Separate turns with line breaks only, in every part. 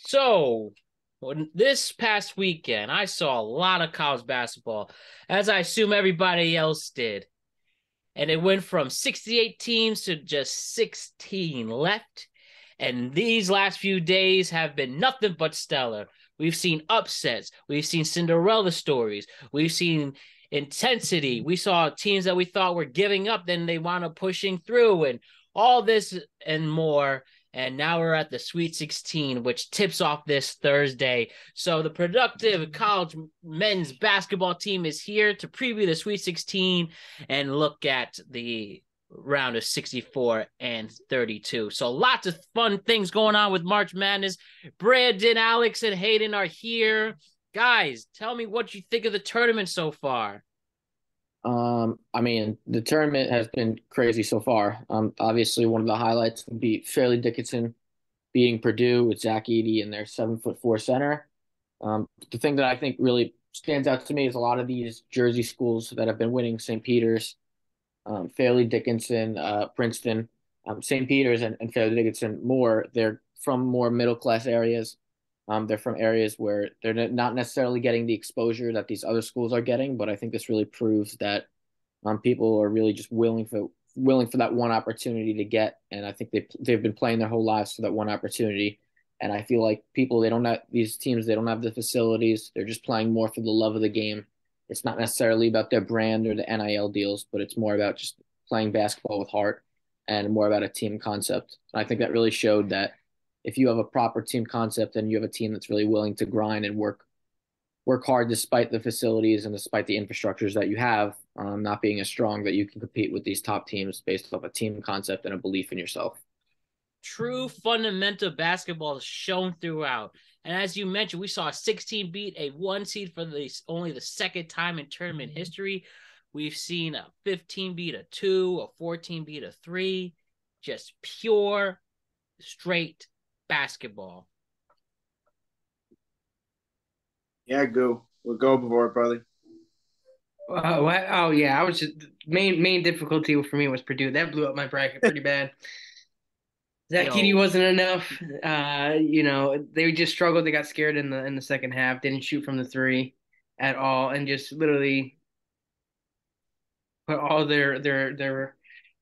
So, this past weekend, I saw a lot of college basketball, as I assume everybody else did. And it went from 68 teams to just 16 left. And these last few days have been nothing but stellar. We've seen upsets. We've seen Cinderella stories. We've seen intensity. We saw teams that we thought were giving up, then they wound up pushing through, and all this and more. And now we're at the Sweet 16, which tips off this Thursday. So the productive college men's basketball team is here to preview the Sweet 16 and look at the round of 64 and 32. So lots of fun things going on with March Madness. Brandon, Alex, and Hayden are here. Guys, tell me what you think of the tournament so far.
The tournament has been crazy so far. Obviously one of the highlights would be Fairleigh Dickinson beating Purdue with Zach Edey and their 7'4" center. The thing that I think really stands out to me is a lot of these Jersey schools that have been winning, St. Peter's, Fairleigh Dickinson, Princeton, St. Peter's and Fairleigh Dickinson they're from more middle class areas. They're from areas where they're not necessarily getting the exposure that these other schools are getting, but I think this really proves that people are really just willing for that one opportunity to get, and I think they've been playing their whole lives for that one opportunity. And I feel like they don't have these teams, they don't have the facilities. They're just playing more for the love of the game. It's not necessarily about their brand or the NIL deals, but it's more about just playing basketball with heart and more about a team concept. And I think that really showed that if you have a proper team concept and you have a team that's really willing to grind and work hard despite the facilities and despite the infrastructures that you have not being as strong, that you can compete with these top teams based off a team concept and a belief in yourself.
True fundamental basketball is shown throughout. And as you mentioned, we saw a 16 beat a 1 seed for only the second time in tournament history. We've seen a 15 beat a 2, a 14 beat a 3. Just pure, straight basketball.
Yeah, go. We'll go before it, brother.
Oh yeah, I was just main difficulty for me was Purdue. That blew up my bracket pretty bad. Zach Edey wasn't enough. They just struggled. They got scared in the second half. Didn't shoot from the three at all, and just literally put all their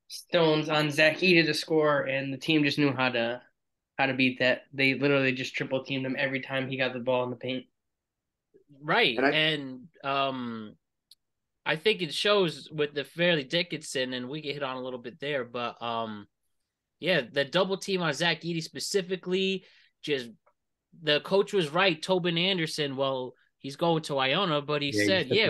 stones on Zach Edey to score. And the team just knew how to beat that. They literally just triple teamed him every time he got the ball in the paint.
Right, and I think it shows with the Fairleigh Dickinson, and we get hit on a little bit there, but yeah, the double team on Zach Edey specifically, just the coach was right. Tobin Anderson, well, he's going to Iona, but he said, yeah,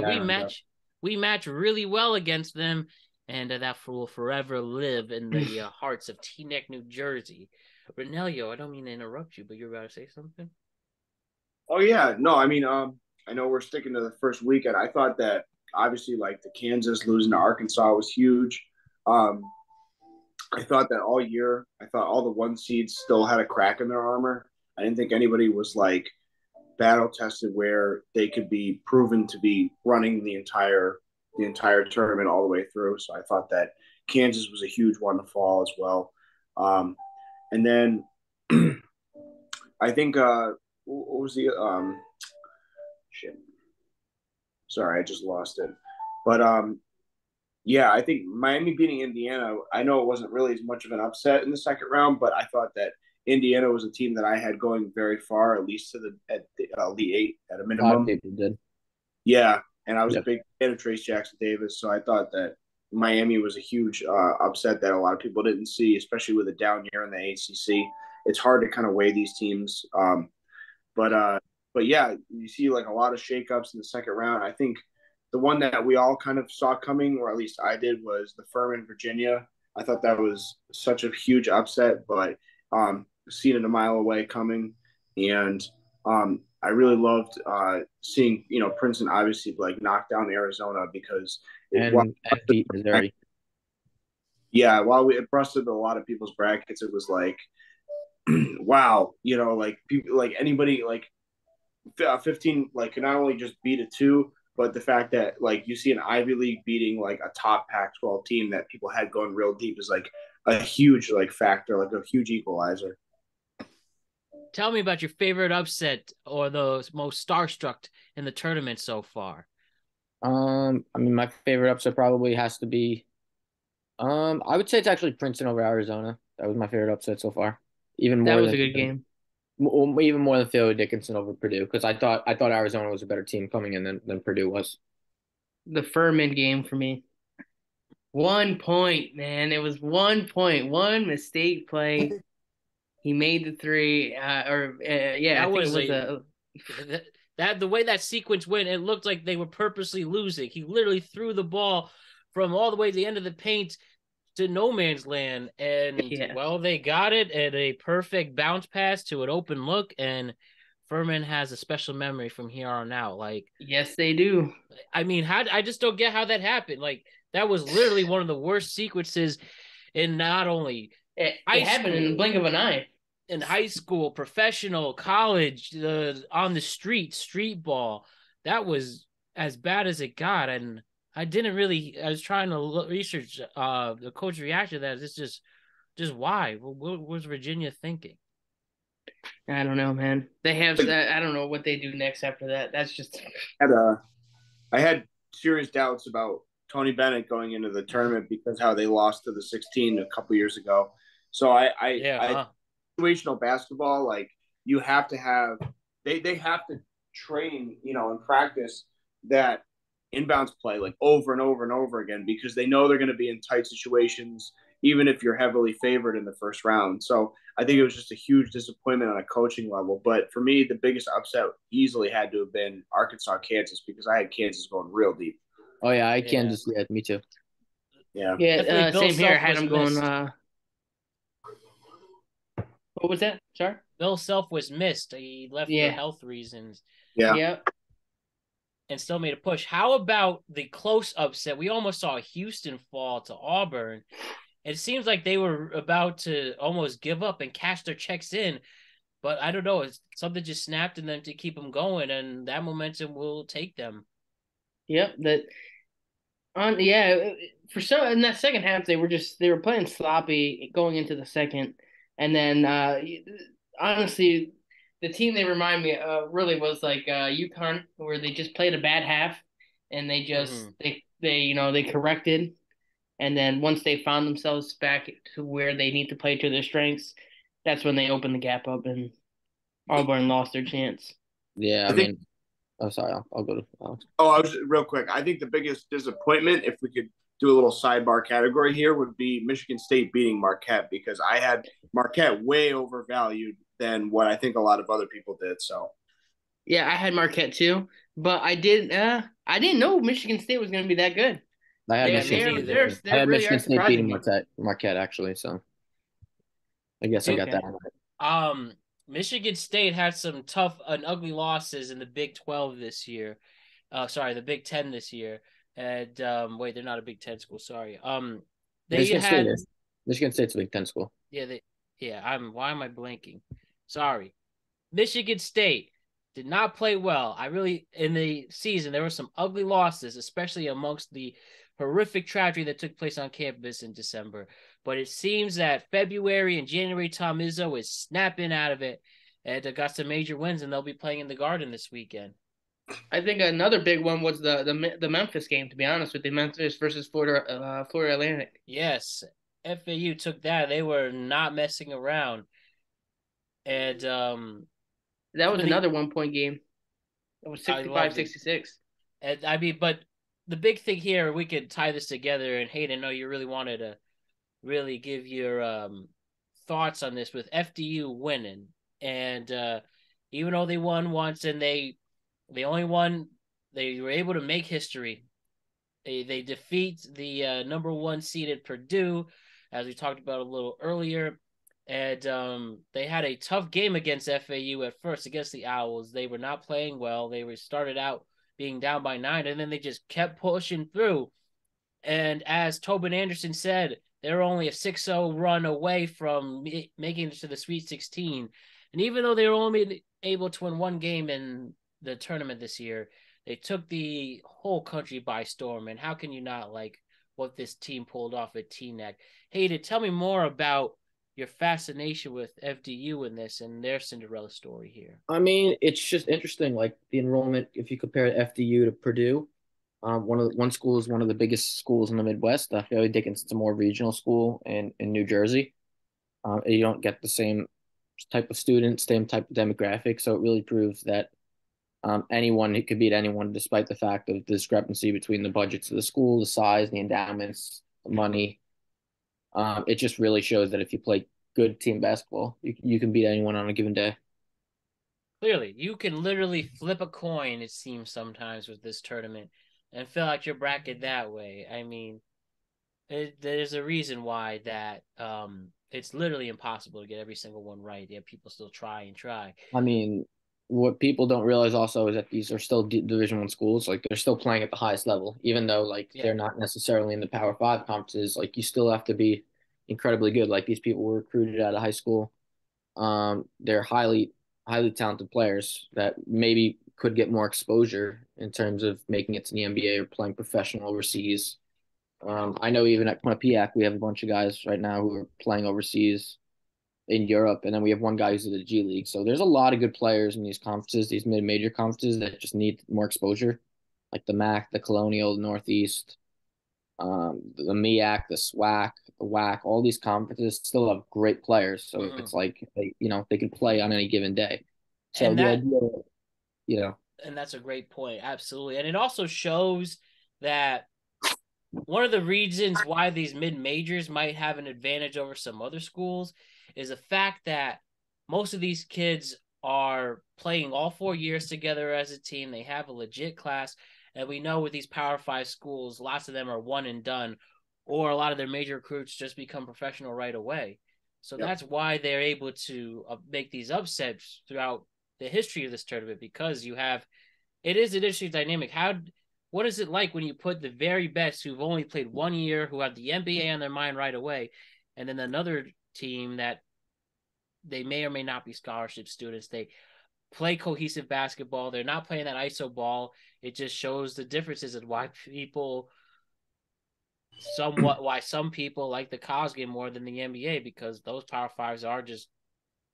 we match really well against them, and that will forever live in the hearts of Teaneck, New Jersey. Renelio, I don't mean to interrupt you, but you're about to say something?
Oh yeah, no, I know we're sticking to the first weekend. I thought that obviously like the Kansas losing to Arkansas was huge. I thought that all year, I thought all the 1 seeds still had a crack in their armor. I didn't think anybody was like battle tested where they could be proven to be running the entire tournament all the way through. So I thought that Kansas was a huge one to fall as well. And then I think what was the shit? Sorry, I just lost it. But yeah, I think Miami beating Indiana, I know it wasn't really as much of an upset in the second round, but I thought that Indiana was a team that I had going very far, at least to the Elite Eight at a minimum.
People did.
Yeah, and I was a big fan of Trace Jackson Davis, so I thought that Miami was a huge upset that a lot of people didn't see, especially with a down year in the ACC. It's hard to kind of weigh these teams, but yeah, you see like a lot of shakeups in the second round. I think the one that we all kind of saw coming, or at least I did, was the Furman, Virginia. I thought that was such a huge upset, but seen it a mile away coming. And I really loved seeing, Princeton obviously like knock down Arizona because
and beat Missouri.
Yeah, while it busted a lot of people's brackets, it was like, wow, like people, like anybody, like 15, like could not only just beat a 2, but the fact that like you see an Ivy League beating like a top Pac-12 team that people had going real deep is like a huge like factor, like a huge equalizer.
Tell me about your favorite upset or the most starstruck in the tournament so far.
I mean, my favorite upset probably has to be, I would say it's actually Princeton over Arizona. That was my favorite upset so far. Even
That
more
was
than
a good game.
even more than Fairleigh Dickinson over Purdue because I thought Arizona was a better team coming in than Purdue was.
The Furman game for me. 1 point, man. It was 1 point. One mistake play. He made the three. Yeah, I
That
think it
was
was
a
a.
that the way that sequence went, it looked like they were purposely losing. He literally threw the ball from all the way to the end of the paint to no man's land, and
Yeah.
well, they got it at a perfect bounce pass to an open look, and Furman has a special memory from here on out. Like,
Yes, they do.
I mean, how I just don't get how that happened. Like, that was literally one of the worst sequences in not only
It
high
happened in the
school,
blink of an eye.
in high school, professional, college, on the street ball. That was as bad as it got, and I didn't really. I was trying to research the coach's reaction to that. It's just why? What was Virginia thinking?
I don't know, man. They have.
Like,
I don't know what they do next after that. That's just.
I had serious doubts about Tony Bennett going into the tournament because how they lost to the 16 a couple years ago. So
Yeah,
I situational basketball, like you have to have they have to train, and practice that inbounds play like over and over and over again because they know they're going to be in tight situations even if you're heavily favored in the first round. So I think it was just a huge disappointment on a coaching level. But for me, the biggest upset easily had to have been Arkansas, Kansas, because I had Kansas going real deep.
Oh yeah, I can
yeah.
just yeah, me too.
Yeah.
Yeah,
Bill
same here. I
Self
had
was
them going.
missed.
What was that? Sorry.
Bill Self was missed. He left for
Yeah.
health reasons.
Yeah.
Yeah.
And still made a push. How about the close upset? We almost saw Houston fall to Auburn. It seems like they were about to almost give up and cash their checks in, but I don't know. Something just snapped in them to keep them going, and that momentum will take them.
Yep. That. Yeah. For some in that second half, they were playing sloppy going into the second, and then honestly, the team they remind me really was like UConn, where they just played a bad half, and they just they corrected. And then once they found themselves back to where they need to play to their strengths, that's when they opened the gap up and Auburn lost their chance.
Yeah,
I
I
think
mean, oh sorry, I'll go to Alex.
I was real quick. I think the biggest disappointment, if we could do a little sidebar category here, would be Michigan State beating Marquette because I had Marquette way overvalued than what I think a lot of other people did. So
Yeah, I had Marquette too, but I didn't know Michigan State was going to be that good.
I had
Yeah,
Michigan
me
State.
neither.
I
They
had
really are
Michigan State
surprising
beating
me.
Marquette actually, so I guess I got
Okay.
that right.
Michigan State had some tough and ugly losses in the Big 12 this year. Sorry, the Big 10 this year. And wait, they're not a Big 10 school. Sorry. They
Michigan State
had
is. Michigan State's a Big Ten school.
why am I blanking? Sorry. Michigan State did not play well. In the season, there were some ugly losses, especially amongst the horrific tragedy that took place on campus in December. But it seems that February and January, Tom Izzo is snapping out of it and got some major wins, and they'll be playing in the Garden this weekend.
I think another big one was the Memphis game. To be honest with you, Memphis versus Florida Atlantic.
Yes, FAU took that. They were not messing around. And
That was another 1 point game. It was
I loved
65-66.
And I mean, but the big thing here, we could tie this together. And Hayden, I know you really wanted to really give your thoughts on this with FDU winning. And even though they won once and they only won, they were able to make history. They defeat the number one seeded Purdue, as we talked about a little earlier. And they had a tough game against FAU at first against the Owls. They were not playing well. They were started out being down by 9, and then they just kept pushing through. And as Tobin Anderson said, they're only a 6-0 run away from making it to the Sweet 16. And even though they were only able to win one game in the tournament this year, they took the whole country by storm. And how can you not like what this team pulled off at Teaneck? Hayden, tell me more about your fascination with FDU in this and their Cinderella story here.
I mean, it's just interesting, like the enrollment. If you compare FDU to Purdue, one school is one of the biggest schools in the Midwest. Fairleigh Dickinson's a more regional school in New Jersey. You don't get the same type of students, same type of demographic. So it really proves that anyone it could beat anyone, despite the fact of the discrepancy between the budgets of the school, the size, the endowments, the money. It just really shows that if you play good team basketball, you can beat anyone on a given day.
Clearly, you can literally flip a coin, it seems sometimes, with this tournament and fill out your bracket that way. I mean, there's a reason why that it's literally impossible to get every single one right. Yeah, people still try and try.
I mean, what people don't realize also is that these are still Division One schools. Like they're still playing at the highest level, even though like
Yeah.
they're not necessarily in the Power Five conferences. Like you still have to be incredibly good. Like these people were recruited out of high school. They're highly talented players that maybe could get more exposure in terms of making it to the NBA or playing professional overseas. I know even at Quinnipiac, we have a bunch of guys right now who are playing overseas in Europe, and then we have one guy who's in the G League. So there's a lot of good players in these conferences, these mid-major conferences that just need more exposure, like the MAC, the Colonial, the Northeast, the MEAC, the SWAC, the WAC. All these conferences still have great players. So it's like they can play on any given day. So
and
the
that,
idea, you know,
and that's a great point, absolutely. And it also shows that one of the reasons why these mid-majors might have an advantage over some other schools is the fact that most of these kids are playing all 4 years together as a team. They have a legit class. And we know with these Power 5 schools, lots of them are one and done, or a lot of their major recruits just become professional right away. So that's why they're able to make these upsets throughout the history of this tournament, because it is an interesting dynamic. What is it like when you put the very best who've only played 1 year, who have the NBA on their mind right away, and then another team that they may or may not be scholarship students, they play cohesive basketball, they're not playing that ISO ball. It just shows the differences and why some people like the college game more than the NBA, because those Power Fives are just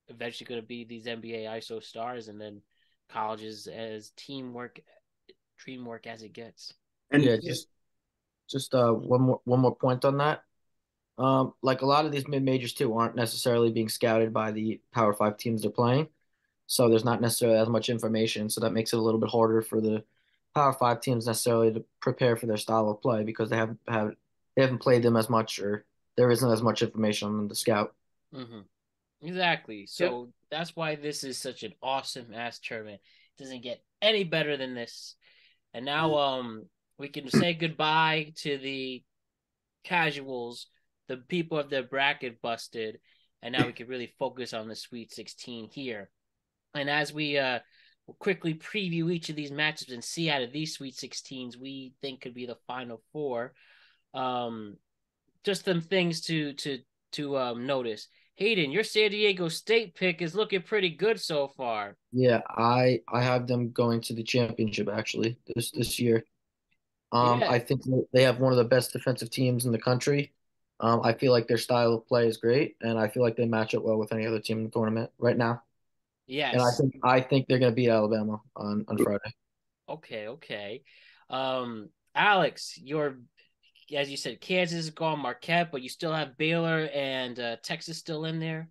eventually going to be these NBA ISO stars, and then colleges as teamwork as it gets.
And yeah, just one more point on that. Like a lot of these mid majors too aren't necessarily being scouted by the Power Five teams they're playing, so there's not necessarily as much information. So that makes it a little bit harder for the Power Five teams necessarily to prepare for their style of play because they haven't played them as much, or there isn't as much information on them to scout.
Mm-hmm. Exactly. So that's why this is such an awesome ass tournament. It doesn't get any better than this. And now we can say goodbye to the casuals, the people of their bracket busted, and now we can really focus on the Sweet 16 here. And as we will quickly preview each of these matchups and see out of these Sweet 16s we think could be the Final Four, just some things to notice. Hayden, your San Diego State pick is looking pretty good so far.
Yeah, I have them going to the championship actually this year. I think they have one of the best defensive teams in the country. I feel like their style of play is great, and I feel like they match up well with any other team in the tournament right now.
Yes.
And I think they're going to beat Alabama on Friday.
Okay. Alex, as you said, Kansas is gone, Marquette, but you still have Baylor and Texas still in there.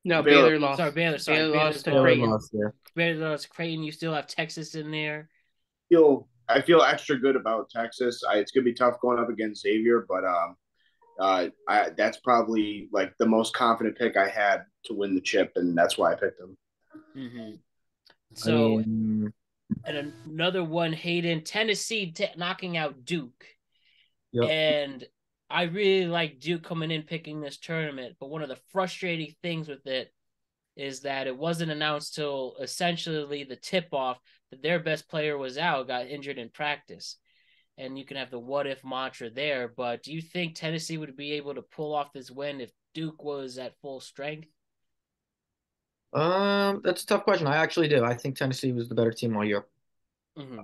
No, Baylor lost.
Sorry, Baylor.
Baylor lost to
Creighton.
Baylor lost to Creighton. You still have Texas in there.
I feel extra good about Texas. It's gonna be tough going up against Xavier, but that's probably like the most confident pick I had to win the chip, and that's why I picked them.
Mm-hmm. So, and another one, Hayden, Tennessee knocking out Duke. Yep. And I really like Duke coming in picking this tournament, but one of the frustrating things with it is that it wasn't announced till essentially the tip-off that their best player was out, got injured in practice. And you can have the what-if mantra there, but do you think Tennessee would be able to pull off this win if Duke was at full strength?
That's a tough question. I actually do. I think Tennessee was the better team all year.
Mm-hmm.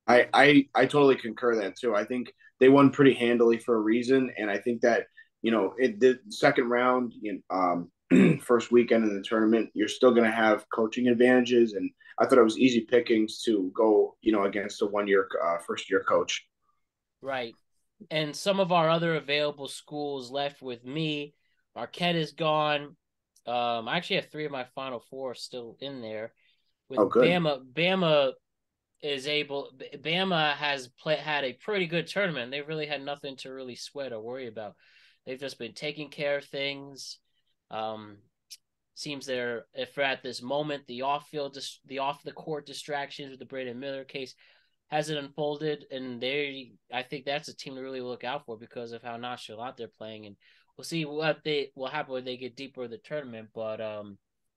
I totally concur that too. I think they won pretty handily for a reason, and I think that the second round, first weekend in the tournament, you're still going to have coaching advantages. And I thought it was easy pickings to go, against a 1 year, first year coach.
Right. And some of our other available schools left with me. Marquette is gone. I actually have 3 of my Final Four still in there. With
Good.
Bama has had a pretty good tournament. They really had nothing to really sweat or worry about. They've just been taking care of things. Seems they're, if at this moment, the off the court distractions with the Brandon Miller case hasn't unfolded, and I think that's a team to really look out for because of how nonchalant they're playing, and we'll see what will happen when they get deeper in the tournament. But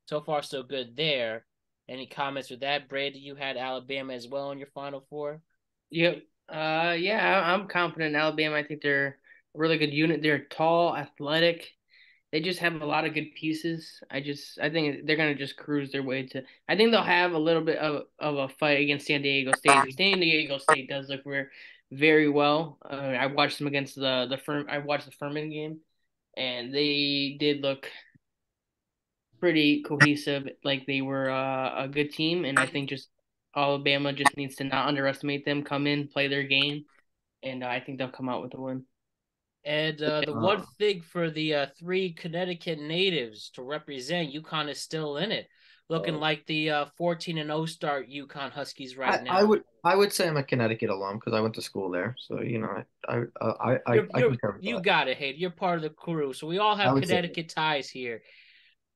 so far so good there. Any comments with that? Brady, you had Alabama as well in your Final Four?
Yep. Yeah, I'm confident in Alabama. I think they're a really good unit. They're tall, athletic. They just have a lot of good pieces. I think they're gonna just cruise their way to. I think they'll have a little bit of a fight against San Diego State. San Diego State does look very well. I watched them against I watched the Furman game, and they did look pretty cohesive. Like they were a good team, and I think just Alabama just needs to not underestimate them. Come in, play their game, and I think they'll come out with a win.
And the one thing for the 3 Connecticut natives to represent, UConn is still in it, looking like the 14-0 start UConn Huskies right now.
I would say I'm a Connecticut alum because I went to school there. So
you got it, Hayden. You're part of the crew, so we all have Connecticut ties here.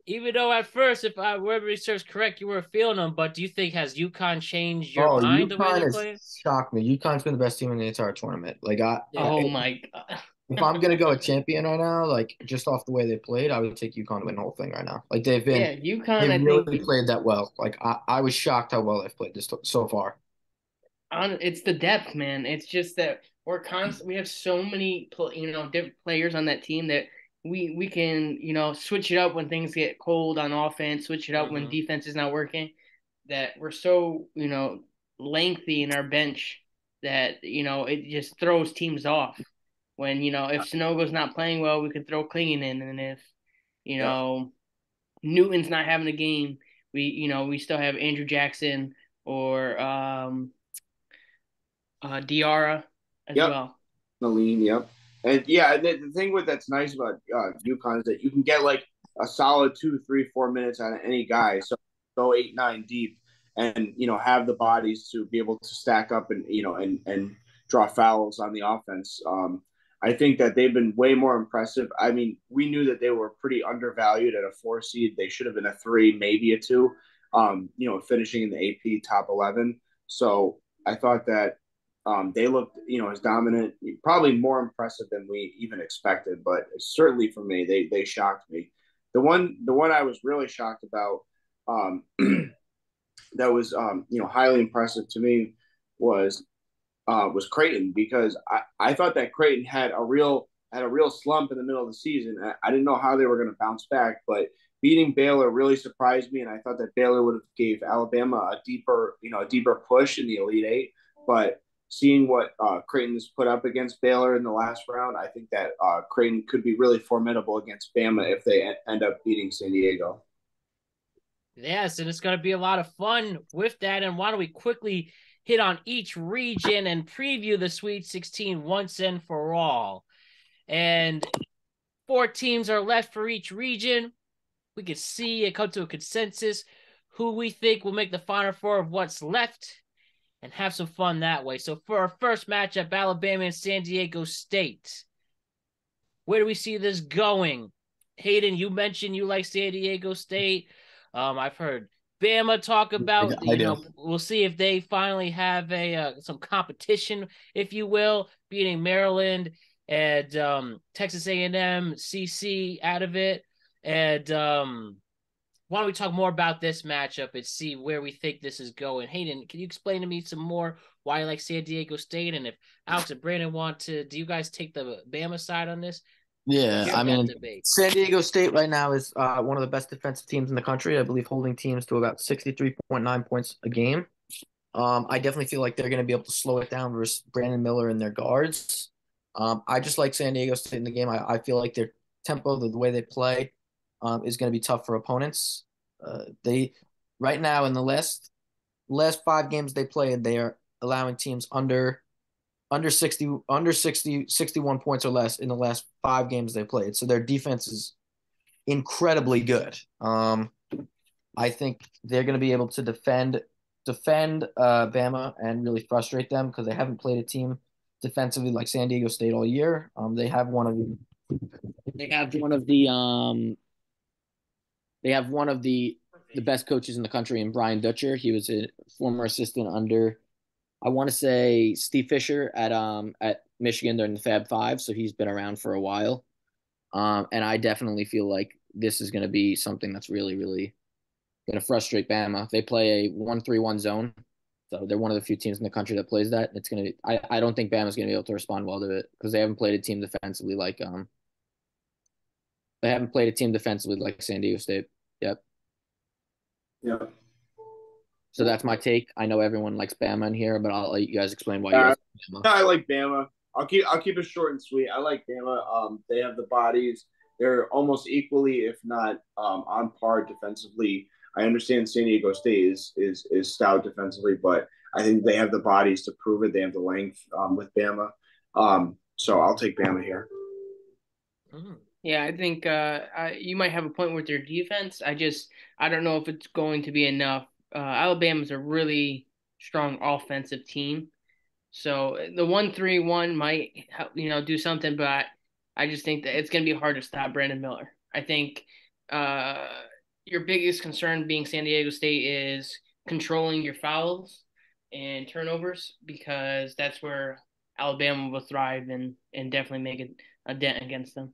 Even though at first, if I were serves correct, you were feeling them, but do you think has UConn changed your mind the way they're playing?
Shocked me. UConn's been the best team in the entire tournament. Like
my God.
If I'm gonna go a champion right now, like just off the way they played, I would take UConn to win the whole thing right now. Like they've been,
UConn.
They really played that well. Like I was shocked how well they've played this so far.
It's the depth, man. It's just that we have so many, different players on that team that we can, switch it up when things get cold on offense, switch it up when defense is not working. That we're so, lengthy in our bench that, it just throws teams off. When, if Sanogo's not playing well, we could throw Klingen in. And if, Newton's not having a game, we still have Andrew Jackson or Diarra as well.
Naleen, yep. And yeah, the thing that's nice about UConn is that you can get like a solid 2, 3, 4 minutes on any guy. So go 8, 9 deep and, have the bodies to be able to stack up and, and draw fouls on the offense. I think that they've been way more impressive. I mean, we knew that they were pretty undervalued at a 4 seed. They should have been a 3, maybe a 2, finishing in the AP top 11. So I thought that they looked, as dominant, probably more impressive than we even expected. But certainly for me, they shocked me. The one I was really shocked about that was, highly impressive to me was Creighton, because I thought that Creighton had a real slump in the middle of the season. I didn't know how they were going to bounce back, but beating Baylor really surprised me, and I thought that Baylor would have gave Alabama a deeper push in the Elite Eight. But seeing what Creighton has put up against Baylor in the last round, I think that Creighton could be really formidable against Bama if they end up beating San Diego.
Yes, and it's going to be a lot of fun with that. And why don't we quickly hit on each region and preview the Sweet 16 once and for all. And 4 teams are left for each region. We can see and come to a consensus who we think will make the Final Four of what's left and have some fun that way. So for our first matchup, Alabama and San Diego State. Where do we see this going? Hayden, you mentioned you like San Diego State. I've heard Bama talk about, we'll see if they finally have some competition, if you will, beating Maryland and Texas A&M, CC out of it. And why don't we talk more about this matchup and see where we think this is going? Hayden, can you explain to me some more why you like San Diego State? And if Alex and Brandon do you guys take the Bama side on this?
Yeah, I mean, San Diego State right now is one of the best defensive teams in the country. I believe holding teams to about 63.9 points a game. I definitely feel like they're going to be able to slow it down versus Brandon Miller and their guards. I just like San Diego State in the game. I feel like their tempo, the way they play, is going to be tough for opponents. They right now in the last 5 games they played, they are allowing teams under 61 points or less in the last 5 games they played. So their defense is incredibly good. I think they're going to be able to defend Bama and really frustrate them because they haven't played a team defensively like San Diego State all year. They have one of the best coaches in the country in Brian Dutcher. He was a former assistant under, I want to say, Steve Fisher at Michigan during the Fab Five, so he's been around for a while. And I definitely feel like this is going to be something that's really, really going to frustrate Bama. They play a 1-3-1 zone, so they're one of the few teams in the country that plays that. It's going to. I don't think Bama's going to be able to respond well to it because they haven't played a team defensively like San Diego State. Yep.
Yeah.
So that's my take. I know everyone likes Bama in here, but I'll let you guys explain why you guys like Bama.
I like Bama. I'll keep it short and sweet. I like Bama. They have the bodies. They're almost equally, if not on par defensively. I understand San Diego State is stout defensively, but I think they have the bodies to prove it. They have the length with Bama. So I'll take Bama here.
Yeah, I think you might have a point with their defense. I don't know if it's going to be enough. Alabama's a really strong offensive team. So the 1-3-1 might do something, but I just think that it's going to be hard to stop Brandon Miller. I think your biggest concern being San Diego State is controlling your fouls and turnovers because that's where Alabama will thrive and definitely make a dent against them.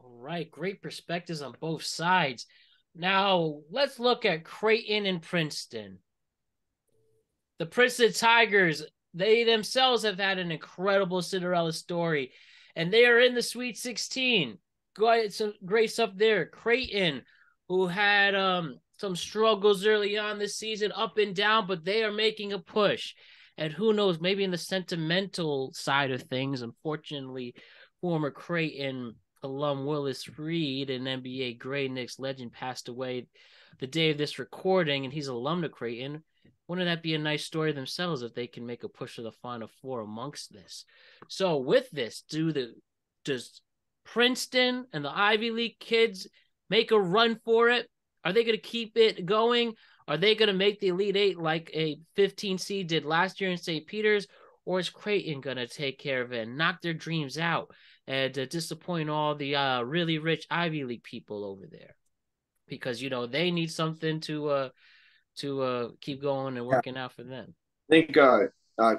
All right, great perspectives on both sides. Now let's look at Creighton and Princeton. The Princeton Tigers, they themselves have had an incredible Cinderella story, and they are in the Sweet 16. Some great stuff there. Creighton, who had some struggles early on this season, up and down, but they are making a push. And who knows, maybe in the sentimental side of things, unfortunately, former Creighton alum Willis Reed, an NBA Grey Knicks legend, passed away the day of this recording, and he's alum to Creighton. Wouldn't that be a nice story themselves if they can make a push to the Final Four amongst this? So with this, does Princeton and the Ivy League kids make a run for it? Are they going to keep it going? Are they going to make the Elite Eight like a 15 seed did last year in St. Peter's? Or is Creighton going to take care of it and knock their dreams out and disappoint all the really rich Ivy League people over there? Because, they need something to keep going and working out for them.
I think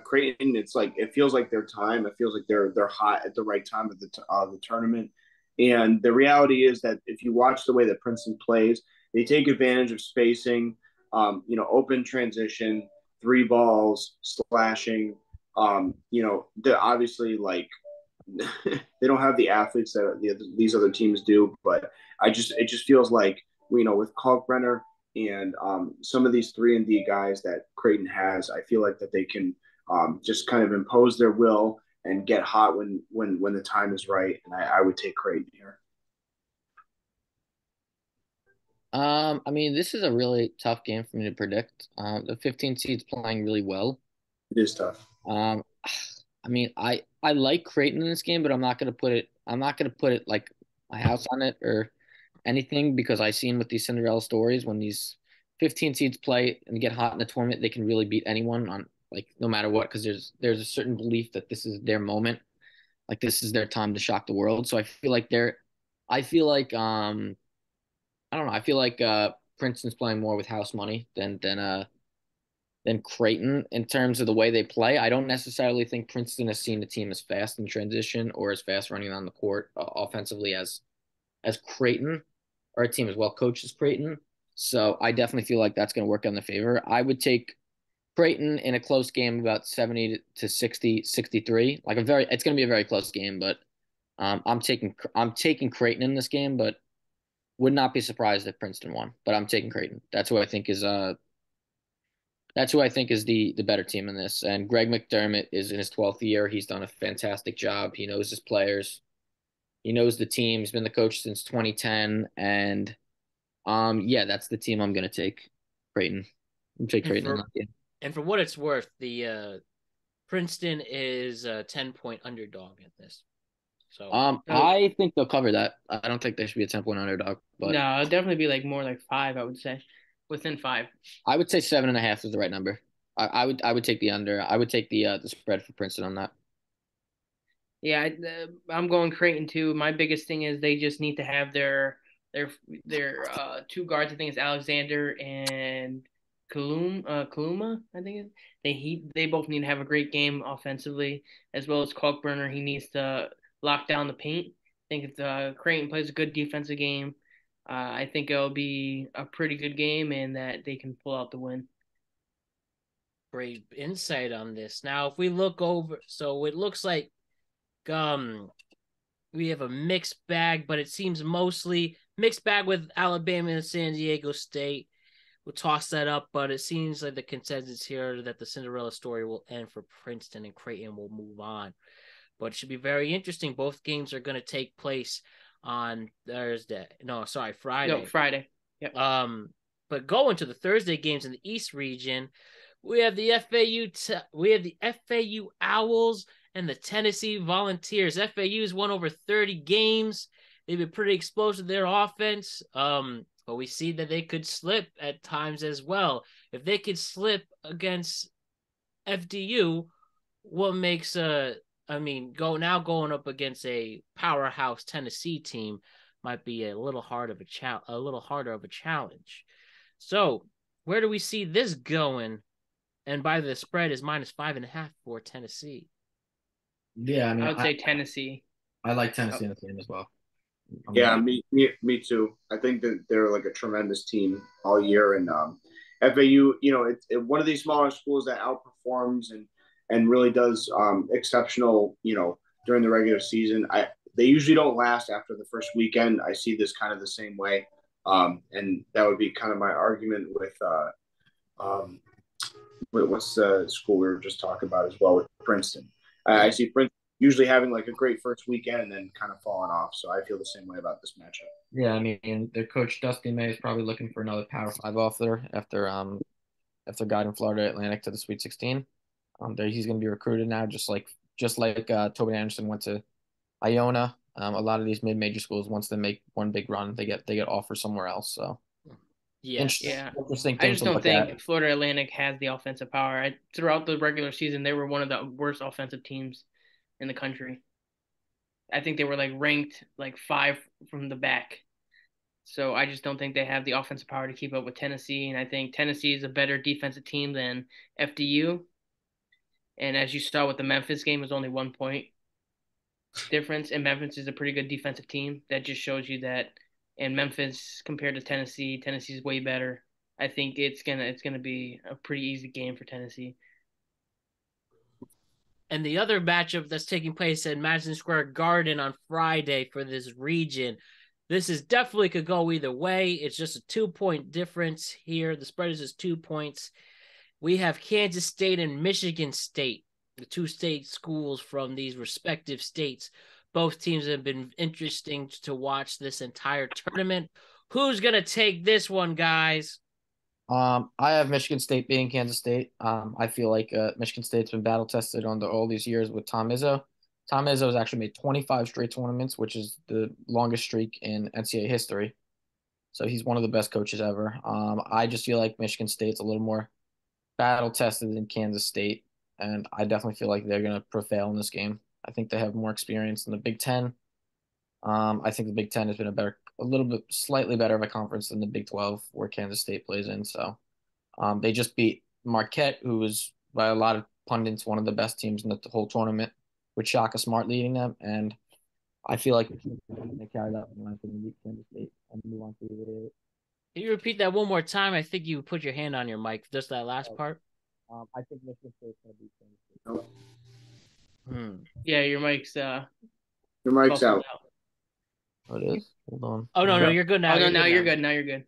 Creighton, it feels like their time. It feels like they're hot at the right time of the tournament. And the reality is that if you watch the way that Princeton plays, they take advantage of spacing, open transition, 3 balls, slashing. They're obviously they don't have the athletes that these other teams do, but it just feels like with Kalkbrenner and some of these 3-and-D guys that Creighton has, I feel like that they can just kind of impose their will and get hot when the time is right. And I would take Creighton here.
This is a really tough game for me to predict. The 15 seed's playing really well.
It is tough.
I like Creighton in this game, but I'm not gonna put it like my house on it or anything because I've seen with these Cinderella stories when these 15 seeds play and get hot in a tournament, they can really beat anyone on no matter what because there's a certain belief that this is their moment, like this is their time to shock the world. So I feel like I don't know. I feel like Princeton's playing more with house money than Creighton in terms of the way they play. I don't necessarily think Princeton has seen a team as fast in transition or as fast running on the court offensively as Creighton, or a team as well coached as Creighton. So I definitely feel like that's going to work on the favor. I would take Creighton in a close game about 70 to 60, 63. It's going to be a very close game, but I'm taking Creighton in this game, but would not be surprised if Princeton won. But I'm taking Creighton. That's who I think is That's who I think is the better team in this. And Greg McDermott is in his 12th year. He's done a fantastic job. He knows his players. He knows the team. He's been the coach since 2010. And yeah, that's the team I'm gonna take. Creighton. I'm take Creighton in that game.
And for what it's worth, the Princeton is a 10-point underdog in this. So
I think they'll cover that. I don't think they should be a 10-point underdog, but
no, it'll definitely be like more like 5, I would say. Within 5.
I would say 7.5 is the right number. I would take the under. I would take the spread for Princeton on that.
Yeah, I'm going Creighton too. My biggest thing is they just need to have their two guards. I think it's Alexander and Kaluma. I think they both need to have a great game offensively, as well as Kalkbrenner. He needs to lock down the paint. I think if Creighton plays a good defensive game, I think it'll be a pretty good game and that they can pull out the win.
Great insight on this. Now, if we look over, so it looks like we have a mixed bag, but it seems mostly mixed bag with Alabama and San Diego State. We'll toss that up, but it seems like the consensus here that the Cinderella story will end for Princeton and Creighton will move on. But it should be very interesting. Both games are going to take place on Friday.
No, Friday. Yep.
But going to the Thursday games in the East region, we have the FAU Owls and the Tennessee Volunteers. FAU's won over 30 games. They've been pretty explosive their offense. But we see that they could slip at times as well. If they could slip against FDU, what makes going up against a powerhouse Tennessee team might be a little harder of a challenge. So, where do we see this going? And by the spread is -5.5 for Tennessee.
Yeah,
I would say Tennessee.
I like Tennessee in the game as well.
Yeah, me too. I think that they're like a tremendous team all year, and FAU, it's one of these smaller schools that outperforms and really does exceptional, during the regular season. They usually don't last after the first weekend. I see this kind of the same way, and that would be kind of my argument with what's the school we were just talking about as well with Princeton. I see Princeton usually having like a great first weekend and then kind of falling off. So I feel the same way about this matchup.
Yeah, I mean, their coach Dusty May is probably looking for another Power 5 offer after guiding Florida Atlantic to the Sweet 16. He's going to be recruited now, just like Toby Anderson went to Iona. A lot of these mid-major schools, once they make one big run, they get offers somewhere else. So interesting
I just don't think Florida Atlantic has the offensive power. Throughout the regular season, they were one of the worst offensive teams in the country. I think they were ranked 5 from the back. So I just don't think they have the offensive power to keep up with Tennessee. And I think Tennessee is a better defensive team than FDU. And as you saw with the Memphis game, it was only 1 point difference. And Memphis is a pretty good defensive team. That just shows you that. And Memphis compared to Tennessee is way better. I think it's gonna be a pretty easy game for Tennessee.
And the other matchup that's taking place at Madison Square Garden on Friday for this region, this is definitely could go either way. It's just a 2-point difference here. The spread is just 2 points. We have Kansas State and Michigan State, the two state schools from these respective states. Both teams have been interesting to watch this entire tournament. Who's going to take this one, guys?
I have Michigan State beating Kansas State. I feel like Michigan State's been battle tested under all these years with Tom Izzo. Tom Izzo has actually made 25 straight tournaments, which is the longest streak in NCAA history. So he's one of the best coaches ever. I just feel like Michigan State's a little more battle tested than Kansas State, and I definitely feel like they're going to prevail in this game. I think they have more experience in the Big Ten. I think the Big Ten has been slightly better of a conference than the Big 12, where Kansas State plays in. So they just beat Marquette, who was by a lot of pundits one of the best teams in the whole tournament, with Shaka Smart leading them. And I feel like they carry that when I can beat Kansas State and move on to the.
Can you repeat that one more time? I think you put your hand on your mic. Just that last part.
I think Michigan State's going to beat Kansas State.
Yeah, your mic's
out.
Oh, it is? Hold on.
Oh, no, you're good now.
Oh, no, now you're good. Now you're good.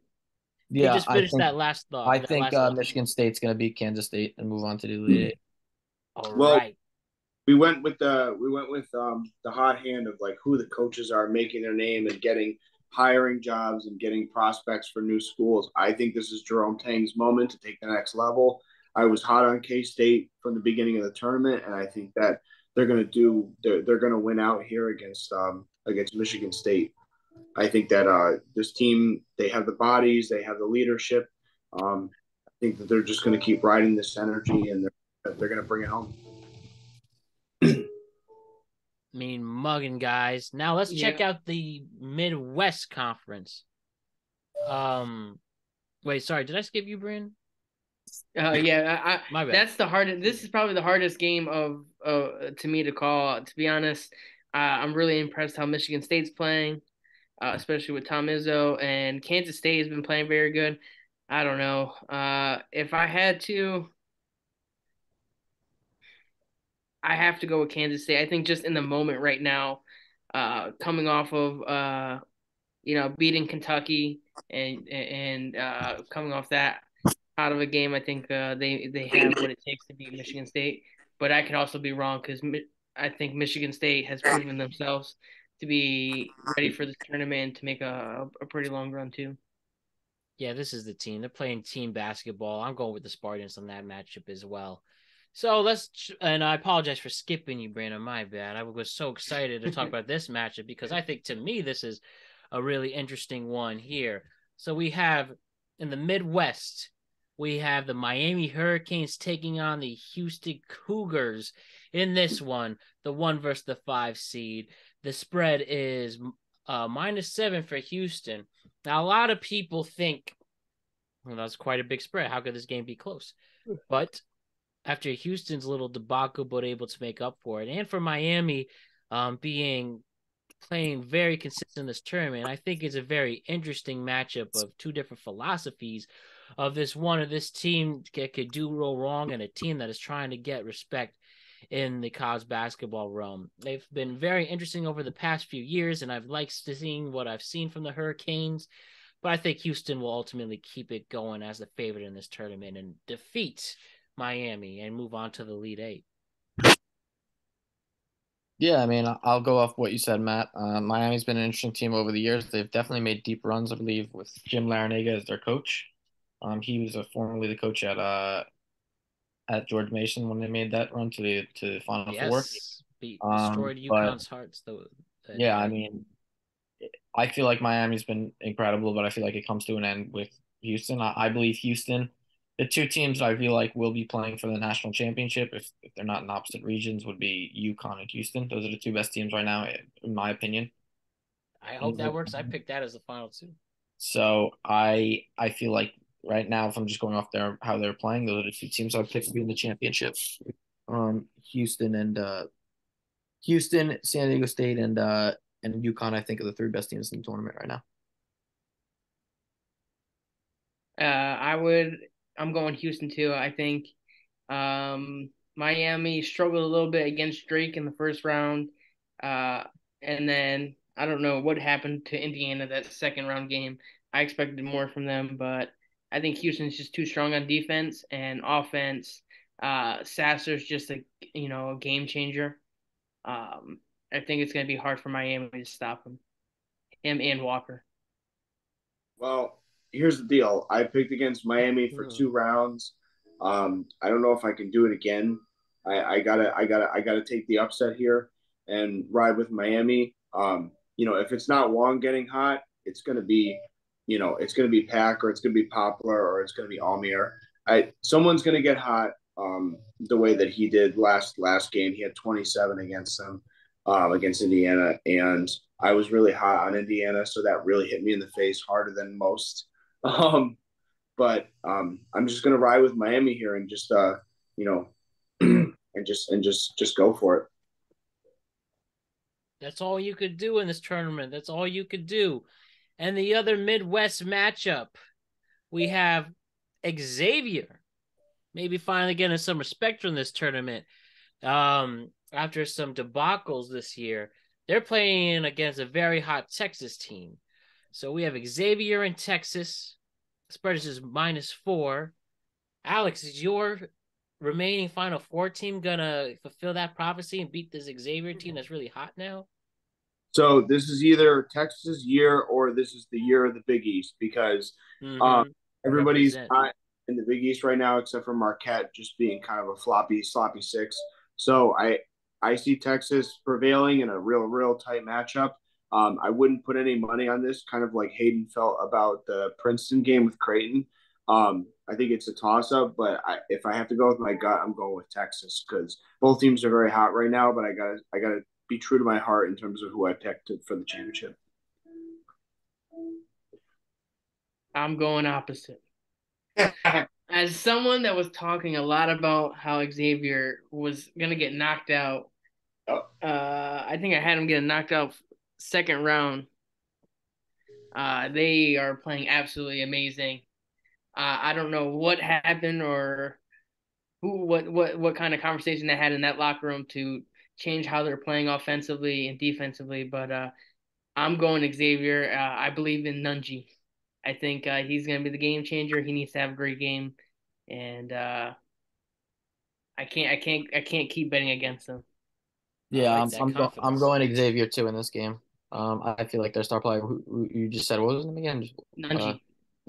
Yeah,
just finish that last thought.
I think Michigan State's going to beat Kansas State and move on to the Elite Eight.
All
Well,
right.
we went with the hot hand of like who the coaches are making their name and getting hiring jobs and getting prospects for new schools. I think this is Jerome Tang's moment to take the next level. I was hot on K-State from the beginning of the tournament, and I think that they're going to win out here against Michigan State. I think that this team, they have the bodies, they have the leadership. I think that they're just going to keep riding this energy, and they're going to bring it home.
Mugging, guys. Now let's check out the Midwest Conference. Wait, sorry, did I skip you, Bryn?
Yeah,
my bad.
That's the hardest. This is probably the hardest game of to me to call. To be honest, I'm really impressed how Michigan State's playing, especially with Tom Izzo, and Kansas State has been playing very good. I don't know. If I had to, I have to go with Kansas State. I think just in the moment right now, coming off of beating Kentucky and coming off that out of a game, I think they have what it takes to beat Michigan State. But I could also be wrong because I think Michigan State has proven themselves to be ready for this tournament and to make a pretty long run too.
Yeah, this is the team. They're playing team basketball. I'm going with the Spartans on that matchup as well. So and I apologize for skipping you, Brandon. My bad. I was so excited to talk about this matchup because I think to me this is a really interesting one here. So we have in the Midwest, we have the Miami Hurricanes taking on the Houston Cougars in this one, the 1 versus the 5 seed. The spread is -7 for Houston. Now, a lot of people think, well, that's quite a big spread. How could this game be close? But after Houston's little debacle, but able to make up for it, and for Miami playing very consistent in this tournament, I think it's a very interesting matchup of two different philosophies of this team that could do real wrong and a team that is trying to get respect in the college basketball realm. They've been very interesting over the past few years, and I've liked seeing what I've seen from the Hurricanes, but I think Houston will ultimately keep it going as the favorite in this tournament and defeat Miami and move on to the Elite Eight.
Yeah, I mean, I'll go off what you said, Matt. Miami's been an interesting team over the years. They've definitely made deep runs, I believe, with Jim Larinaga as their coach. He was formerly the coach at George Mason when they made that run to the Final Four.
Destroyed UConn's hearts, though.
Yeah, I mean, I feel like Miami's been incredible, but I feel like it comes to an end with Houston. I believe Houston, the two teams I feel like will be playing for the national championship, if they're not in opposite regions, would be UConn and Houston. Those are the two best teams right now, in my opinion.
I hope that works. I picked that as the final two.
So I feel like right now, if I'm just going off how they're playing, those are the two teams I've picked to be in the championship. Houston, San Diego State, and UConn, I think, are the three best teams in the tournament right now.
I'm going Houston too. I think Miami struggled a little bit against Drake in the first round. And then I don't know what happened to Indiana that second round game. I expected more from them, but I think Houston's just too strong on defense and offense. Sasser's just a game changer. I think it's going to be hard for Miami to stop him and Walker.
Well, here's the deal. I picked against Miami for 2 rounds. I don't know if I can do it again. I gotta take the upset here and ride with Miami. If it's not Wong getting hot, it's gonna be Pack, or it's gonna be Poplar, or it's gonna be Almir. Someone's gonna get hot. The way that he did last game, he had 27 against them, against Indiana, and I was really hot on Indiana, so that really hit me in the face harder than most. But I'm just gonna ride with Miami here and just and just go for it.
That's all you could do in this tournament. That's all you could do. And the other Midwest matchup, we have Xavier, maybe finally getting some respect from this tournament. After some debacles this year, they're playing against a very hot Texas team. So we have Xavier in Texas Spread is just -4. Alex, is your remaining Final Four team gonna fulfill that prophecy and beat this Xavier team that's really hot now?
So this is either Texas' year or this is the year of the Big East because everybody's hot in the Big East right now except for Marquette just being kind of a sloppy 6. So I see Texas prevailing in a real tight matchup. I wouldn't put any money on this, kind of like Hayden felt about the Princeton game with Creighton. I think it's a toss-up, but if I have to go with my gut, I'm going with Texas because both teams are very hot right now. But I gotta be true to my heart in terms of who I picked for the championship.
I'm going opposite. As someone that was talking a lot about how Xavier was gonna get knocked out, I think I had him getting knocked out second round. They are playing absolutely amazing. I don't know what happened or what kind of conversation they had in that locker room to change how they're playing offensively and defensively, but I'm going Xavier. I believe in Nunji. I think he's going to be the game changer. He needs to have a great game, and I can't keep betting against him.
Yeah, I'm going Xavier too in this game. I feel like their star player who you just said, what was his name again?
Nunji.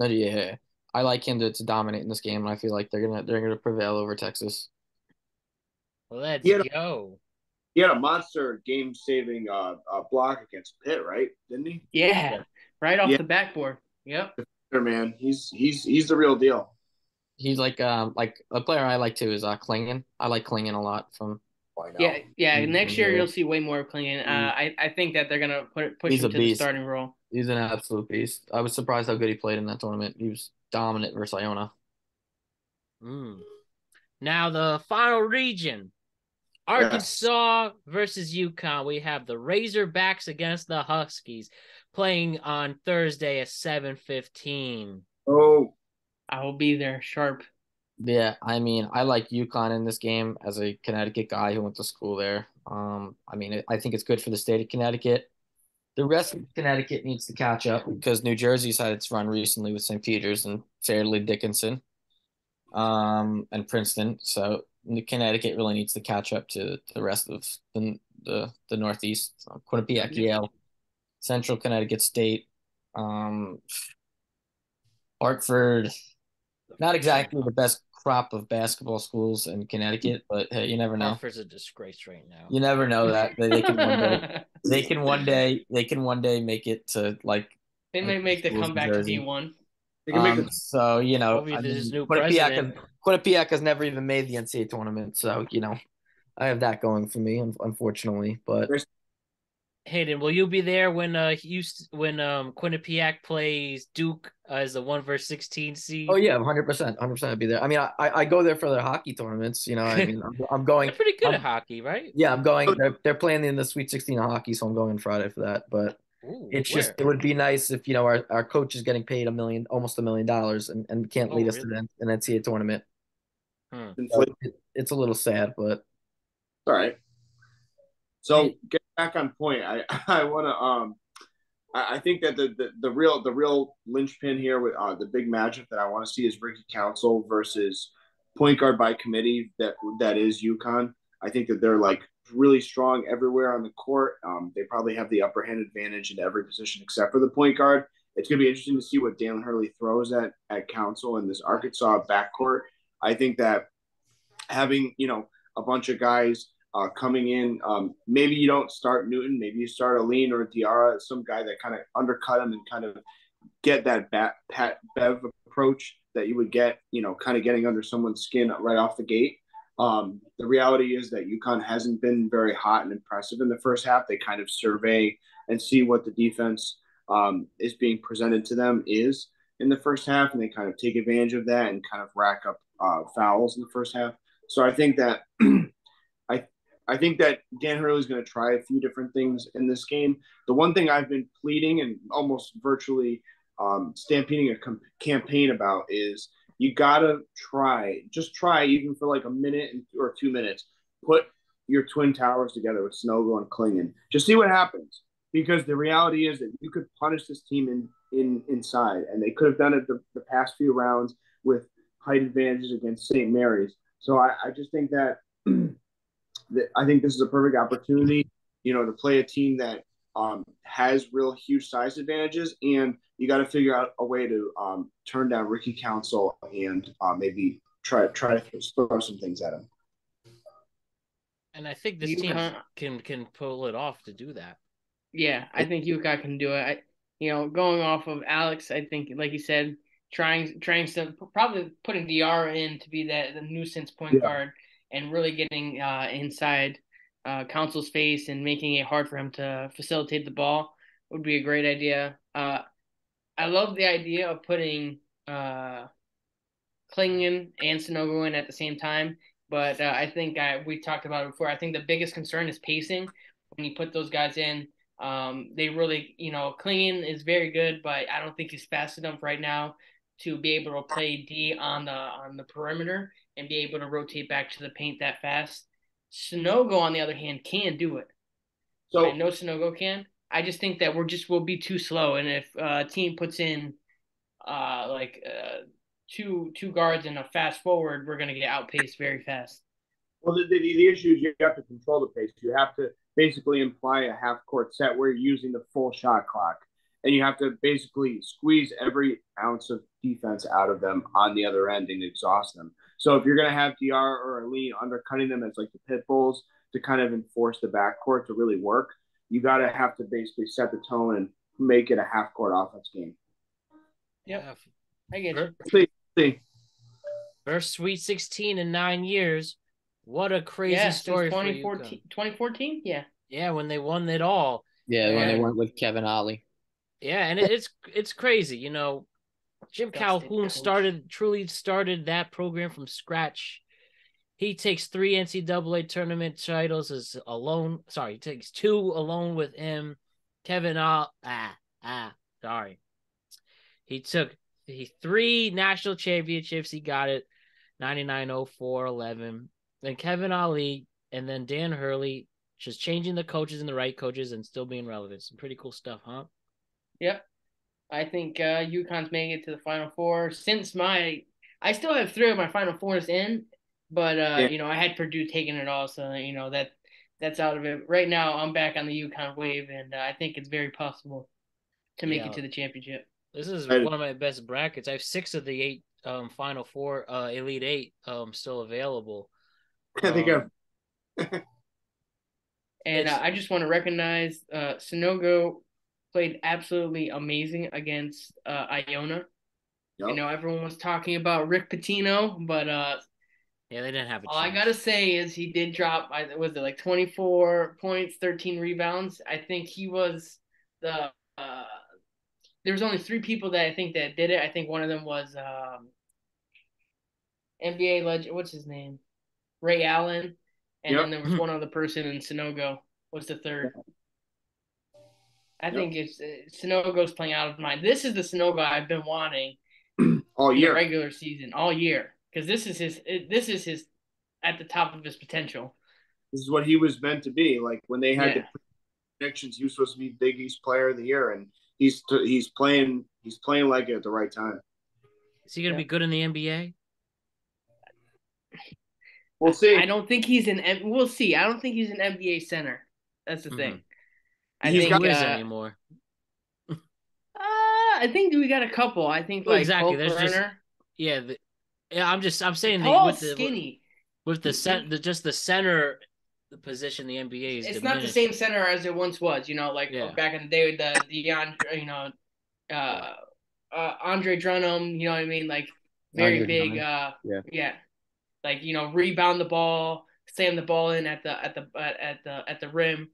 Nunji, yeah. I like him to dominate in this game, and I feel like they're gonna prevail over Texas.
Let's go.
He had a monster game-saving block against Pitt, right? Didn't he?
Yeah, right off the backboard. Yep.
Man, he's the real deal.
He's like a player I like too is Klingon. I like Klingon a lot from.
Yeah. Next year you'll see way more of Klingon. I think that they're gonna push him to the starting role.
He's an absolute beast. I was surprised how good he played in that tournament. He was dominant versus Iona.
Now the final region. Arkansas versus UConn. We have the Razorbacks against the Huskies playing on Thursday at 7:15.
Oh,
I will be there sharp.
Yeah, I mean, I like UConn in this game as a Connecticut guy who went to school there. I mean, I think it's good for the state of Connecticut. The rest of Connecticut needs to catch up because New Jersey's had its run recently with St. Peter's and Fairleigh Dickinson, and Princeton. So Connecticut really needs to catch up to the rest of the Northeast. So Quinnipiac, Yale, Central Connecticut State, Hartford. Not exactly the best crop of basketball schools in Connecticut, but hey, you never know.
Hartford's a disgrace right now.
You never know that they can one day. They can one day make it to like.
They might make the comeback to D1.
So you know, Quinnipiac has never even made the NCAA tournament, so you know, I have that going for me, unfortunately. But
Hayden, will you be there when Quinnipiac plays Duke as the 1 versus 16 seed?
Oh yeah, 100%, 100%. I'd be there. I mean, I go there for their hockey tournaments. You know, I mean, I'm going.
They're pretty good at hockey, right?
Yeah, I'm going. They're playing in the Sweet 16 of hockey, so I'm going on Friday for that. But it would be nice if our coach is getting paid almost $1 million, and can't lead us to an NCAA tournament. It's a little sad, but
all right. So get back on point. I want to I think that the real linchpin here with the big matchup that I want to see is Ricky Council versus point guard by committee that is UConn. I think that they're like really strong everywhere on the court. They probably have the upper hand advantage in every position except for the point guard. It's going to be interesting to see what Dalen Hurley throws at Council in this Arkansas backcourt. I think that having a bunch of guys coming in. Maybe you don't start Newton. Maybe you start Aline or Diarra, some guy that kind of undercut him and kind of get that Pat Bev approach that you would get, kind of getting under someone's skin right off the gate. The reality is that UConn hasn't been very hot and impressive in the first half. They kind of survey and see what the defense is being presented to them is in the first half, and they kind of take advantage of that and kind of rack up fouls in the first half. So I think that I think that Dan Hurley is going to try a few different things in this game. The one thing I've been pleading and almost virtually stampeding a campaign about is you got to try even for like a minute or 2 minutes, put your twin towers together with Snowgo and Klingon. Just see what happens. Because the reality is that you could punish this team inside, and they could have done it the past few rounds with height advantages against St. Mary's. So I just think that, I think this is a perfect opportunity, to play a team that has real huge size advantages, and you got to figure out a way to turn down Ricky Council and maybe try to throw some things at him.
And I think this team can pull it off to do that.
Yeah, I think UConn can do it. Going off of Alex, I think, like you said, trying to probably putting DR in to be the nuisance point guard and really getting inside Council's face and making it hard for him to facilitate the ball would be a great idea. I love the idea of putting Klingon and Sonogo in at the same time, but I think we talked about it before. I think the biggest concern is pacing when you put those guys in. They really, Klingon is very good, but I don't think he's fast enough right now to be able to play D on the perimeter and be able to rotate back to the paint that fast. Sonogo, on the other hand, can do it. So I know Sonogo can. I just think that we'll be too slow, and if a team puts in two guards and a fast forward, we're gonna get outpaced very fast.
Well, the issue is you have to control the pace. You have to basically imply a half court set where you're using the full shot clock, and you have to basically squeeze every ounce of defense out of them on the other end and exhaust them. So if you're going to have DR or Ali undercutting them as like the pit bulls to kind of enforce the backcourt to really work, you got to have to basically set the tone and make it a half court offense game.
Yep, I get you.
See.
First Sweet 16 in 9 years. What a crazy story for you.
2014? Yeah.
Yeah, when they won it all.
Yeah, when they went with Kevin Ollie.
Yeah, and it's crazy. Jim Calhoun truly started that program from scratch. He takes 3 NCAA tournament titles as alone. Sorry, he takes 2 alone with him. Kevin sorry. He took 3 national championships. He got it 99, 04, 11. Then Kevin Ali, and then Dan Hurley, just changing the coaches and the right coaches and still being relevant. Some pretty cool stuff, huh?
Yep. I think UConn's making it to the Final Four. I still have 3 of my Final Fours in, but I had Purdue taking it all, so that's out of it. Right now, I'm back on the UConn wave, and I think it's very possible to make it to the championship.
This is one of my best brackets. I have 6 of the 8 Final Four, Elite 8 still available.
I think
and I just want to recognize Sonogo played absolutely amazing against Iona.
Yep.
Everyone was talking about Rick Pitino, but
they didn't have a chance.
All I gotta say is he did drop. Was it like 24 points, 13 rebounds? I think he was the. There was only 3 people that I think that did it. I think one of them was NBA legend. What's his name? Ray Allen, and then there was one other person in Sonogo was the third. I think it's Sonogo's playing out of mind. This is the Sonogo I've been wanting
all year,
in the regular season, all year, because this is his at the top of his potential.
This is what he was meant to be. Like when they had the predictions, he was supposed to be Big East Player of the Year, and he's playing like it at the right time.
Is he gonna be good in the NBA?
We'll see.
I don't think he's we'll see. I don't think he's an NBA center. That's the thing.
I think he is anymore.
I think we got a couple. I think
exactly. There's
Burner.
I'm saying
skinny
with the center position. The NBA is.
It's not the same center as it once was. Back in the day with the Andre Drummond. You know what I mean? Like very big. Rebound the ball, slam the ball in at the rim.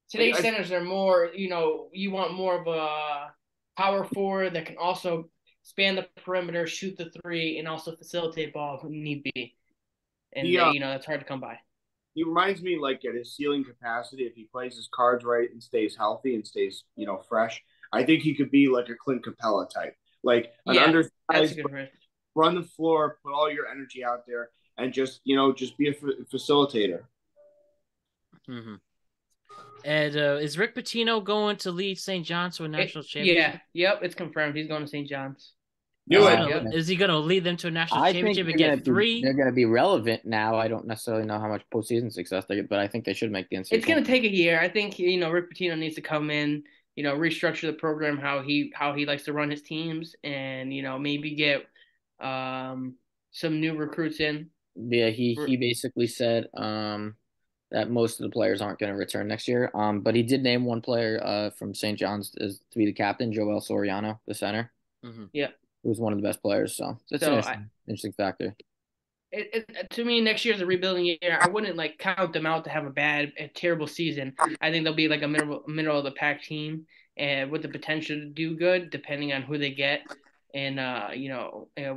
Today's centers are more, you want more of a power forward that can also span the perimeter, shoot the 3, and also facilitate ball if need be. And that's hard to come by.
He reminds me at his ceiling capacity, if he plays his cards right and stays healthy and stays, fresh. I think he could be like a Clint Capella type, undersized. Run the floor, put all your energy out there, and just be a facilitator.
Mm-hmm. And is Rick Pitino going to lead St. John's to a national championship?
Yep, it's confirmed. He's going to St. John's.
Is he going to lead them to a national
I think
championship and get 3?
they're going to be relevant now. I don't necessarily know how much postseason success they get, but I think they should make the NCAA.
It's going to take a year. I think Rick Pitino needs to come in, restructure the program how he likes to run his teams, and maybe get some new recruits in.
Yeah, he basically said that most of the players aren't going to return next year. But he did name one player from St. John's as to be the captain, Joel Soriano, the center.
Mm-hmm.
Yeah,
who was one of the best players. So that's an interesting factor.
To me, next year's a rebuilding year. I wouldn't count them out to have a terrible season. I think they'll be like a middle of the pack team, and with the potential to do good, depending on who they get, and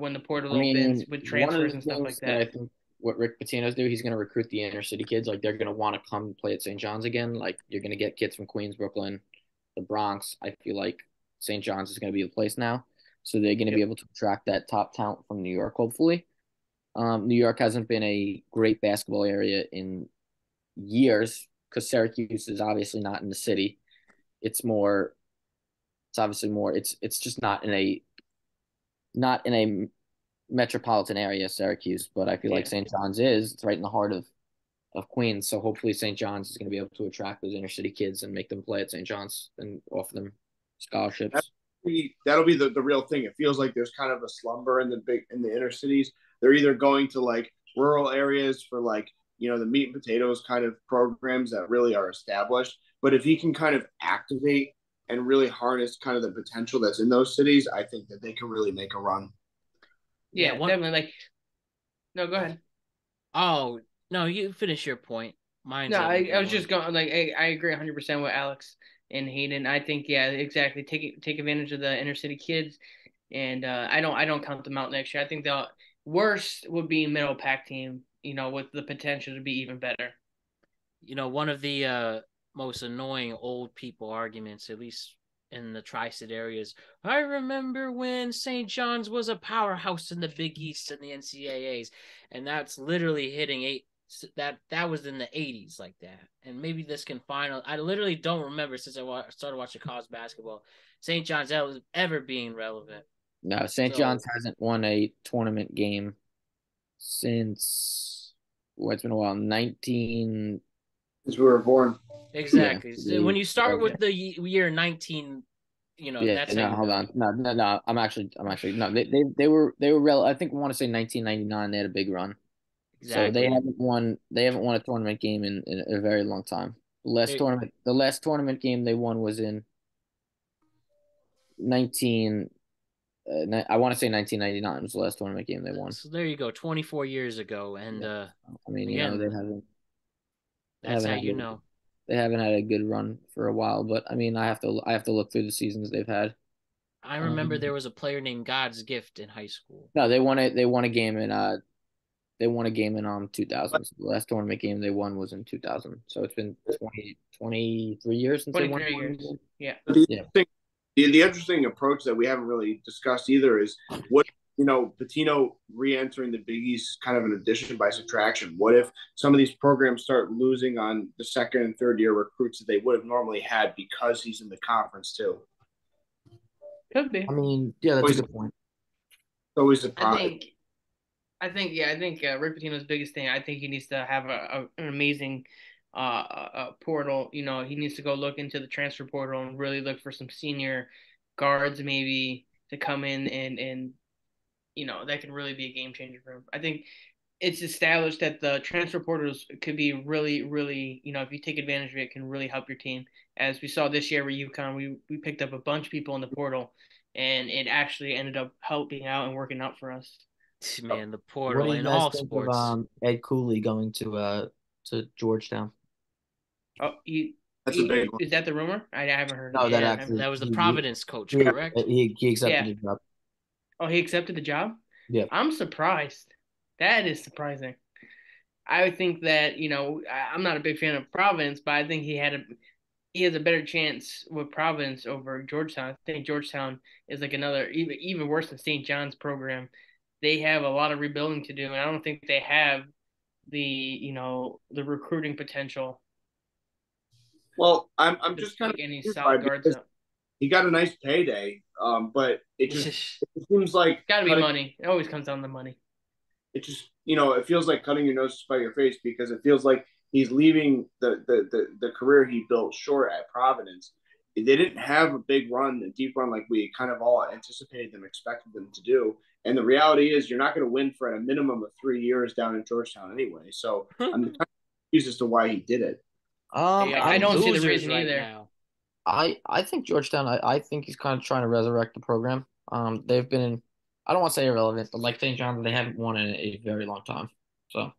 when the portal opens with transfers and stuff like that.
I think what Rick Pitino's do, he's going to recruit the inner city kids. Like they're going to want to come play at St. John's again. Like you're going to get kids from Queens, Brooklyn, the Bronx. I feel like St. John's is going to be the place now. So they're going to be able to attract that top talent from New York, hopefully. New York hasn't been a great basketball area in years because Syracuse is obviously not in the city. It's obviously more. It's just not in a metropolitan area, Syracuse. But I feel like St. John's is. It's right in the heart of Queens. So hopefully St. John's is going to be able to attract those inner city kids and make them play at St. John's and offer them scholarships.
That'll be the real thing. It feels like there's kind of a slumber in the inner cities. They're either going to rural areas for the meat and potatoes kind of programs that really are established. But if he can kind of activate and really harness kind of the potential that's in those cities, I think that they can really make a run.
Yeah, definitely. No, go ahead.
Oh no, you finish your point.
I was just going I agree 100% with Alex and Hayden. I think exactly. Take advantage of the inner city kids, and I don't count them out next year. I think the worst would be middle pack team. With the potential to be even better.
One of the most annoying old people arguments, at least in the tri-state areas. I remember when St. John's was a powerhouse in the Big East and the NCAAs, and that's literally hitting that was in the 80s like that. And maybe this can finally, I literally don't remember since I started watching college basketball, St. John's ever being relevant.
No, St. John's hasn't won a tournament game since it's been a while, since
we were born.
Exactly. Yeah, so when you start with the year 19, that's
hold on. No. I'm actually no. They were I think I want to say 1999. They had a big run. Exactly. So they haven't won a tournament game in a very long time. The last tournament game they won was in I want to say 1999 was the last tournament game they won.
So there you go, 24 years ago, and
I mean, again, they haven't.
That's how
they haven't had a good run for a while. But I mean, I have to look through the seasons they've had.
I remember there was a player named God's Gift in high school.
No, they won a game in 2000. So the last tournament game they won was in 2000. So it's been 23 years since they won.
23 years. Yeah.
The interesting approach that we haven't really discussed either is what, Pitino re-entering the Big East kind of an addition by subtraction. What if some of these programs start losing on the second and third year recruits that they would have normally had because he's in the conference too?
Could be.
I mean, yeah, that's a good point.
Always a problem.
I think Rick Pitino's biggest thing, I think he needs to have an amazing portal. He needs to go look into the transfer portal and really look for some senior guards maybe to come in and that can really be a game changer for him. I think it's established that the transfer portals could be really, really, if you take advantage of it, can really help your team. As we saw this year with UConn, we picked up a bunch of people in the portal, and it actually ended up helping out and working out for us.
Man, the portal in all sports.
Of, Ed Cooley going to Georgetown.
Oh, that's a big one. Is that the rumor? I haven't heard.
No, that
was the Providence coach, correct?
He accepted the job.
Oh, he accepted the job?
Yeah.
I'm surprised. That is surprising. I think that, I'm not a big fan of Providence, but I think he has a better chance with Providence over Georgetown. I think Georgetown is another even worse than St. John's program. They have a lot of rebuilding to do, and I don't think they have the recruiting potential.
Well, I'm just kind of
any
confused by
solid
it
guards
because
up.
he got a nice payday, but it seems like
Got to be
cutting,
money. It always comes down to money.
it just it feels like cutting your nose to spite your face because it feels like he's leaving the career he built short at Providence. They didn't have a big run, a deep run like we kind of all anticipated them, expected them to do. And the reality is, you're not going to win for a minimum of 3 years down in Georgetown anyway. So I'm kind of confused as to why he did it.
They are
I don't see the
losers
reason
right
either.
now.
I think Georgetown. I think he's kind of trying to resurrect the program. They've been in, I don't want to say irrelevant, but like St. John, they haven't won in a very long time. So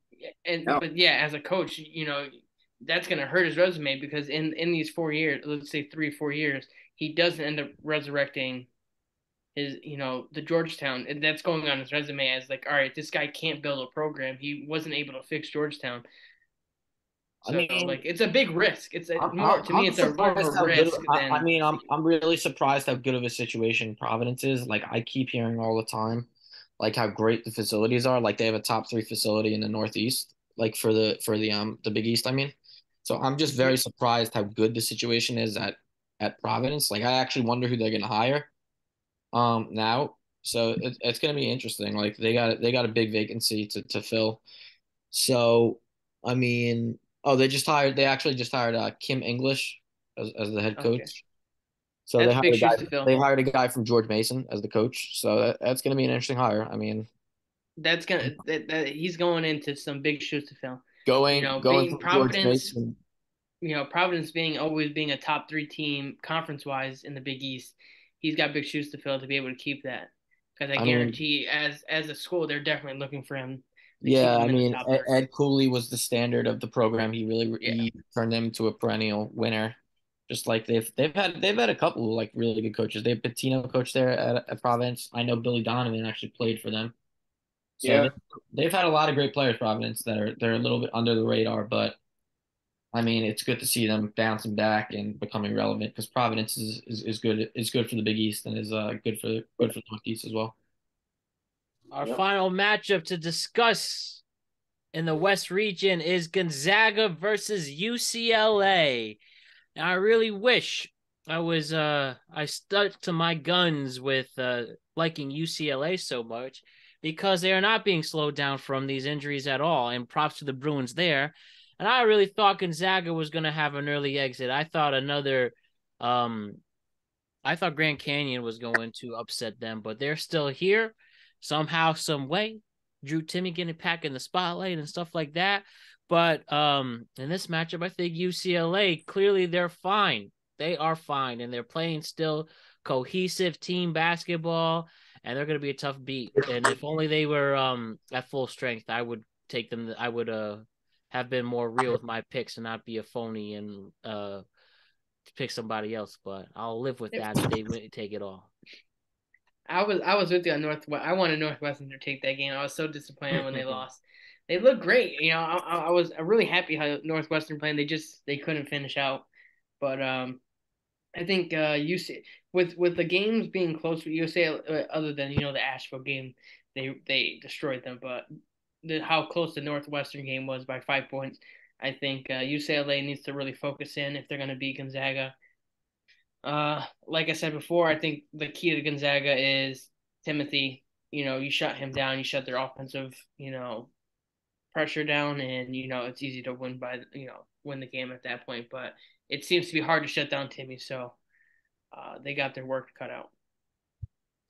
Now,
But yeah, as a coach, that's going to hurt his resume because in these 4 years, let's say 3 4 years, he doesn't end up resurrecting his the Georgetown, and that's going on his resume as like, all right, this guy can't build a program. He wasn't able to fix Georgetown.
I
So
mean,
like it's a big risk. It's a more to me,
I'm
it's a more of a
surprised how good.
risk
I
than
mean, I'm really surprised how good of a situation Providence is. Like I keep hearing all the time, like how great the facilities are. Like they have a top three facility in the Northeast, like for the Big East. I mean, so I'm just very surprised how good the situation is at Providence. Like I actually wonder who they're gonna hire now. So it's gonna be interesting. Like they got a big vacancy to fill. So, I mean, oh, they actually just hired Kim English as the head
okay.
coach. So
That's big shoes to
they
fill.
hired a guy from George Mason as the coach. So that's going to be an interesting hire. I mean,
He's going into some big shoes to fill.
going
Being
from George
Providence,
Mason.
Providence being always being a top three team conference wise in the Big East, he's got big shoes to fill to be able to keep that. Because I
I mean,
guarantee, as a school, they're definitely looking for him to keep
yeah, I
him in the
mean,
top three.
Ed Cooley was the standard of the program.
Yeah,
He turned them into a perennial winner. Just like they've had a couple like really good coaches. They have Patino coach there at Providence. I know Billy Donovan actually played for them. So
yeah,
they've had a lot of great players, Providence, they're a little bit under the radar, but I mean it's good to see them bouncing back and becoming relevant because Providence is good for the Big East and is good for the Northeast as well.
Our
yeah.
final matchup to discuss in the West region is Gonzaga versus UCLA. Now, I really wish I stuck to my guns with liking UCLA so much because they are not being slowed down from these injuries at all. And props to the Bruins there. And I really thought Gonzaga was going to have an early exit. I thought Grand Canyon was going to upset them, but they're still here somehow, some way. Drew Timmy getting back in the spotlight and stuff like that. But in this matchup, I think UCLA clearly they're fine. They are fine, and they're playing still cohesive team basketball, and they're going to be a tough beat. And if only they were at full strength, I would take them. I would have been more real with my picks and not be a phony and pick somebody else. But I'll live with that if they take it all.
I was with you on Northwest. I wanted Northwestern to take that game. I was so disappointed when they lost. They looked great. I was really happy how Northwestern played. They couldn't finish out, but I think UC with the games being close with USA, other than the Asheville game, they destroyed them. But how close the Northwestern game was by 5 points, I think UCLA needs to really focus in if they're going to beat Gonzaga. Like I said before, I think the key to Gonzaga is Timothy. You shut him down, you shut their offensive, pressure down, and it's easy to win the game at that point. But it seems to be hard to shut down Timmy, so they got their work cut out.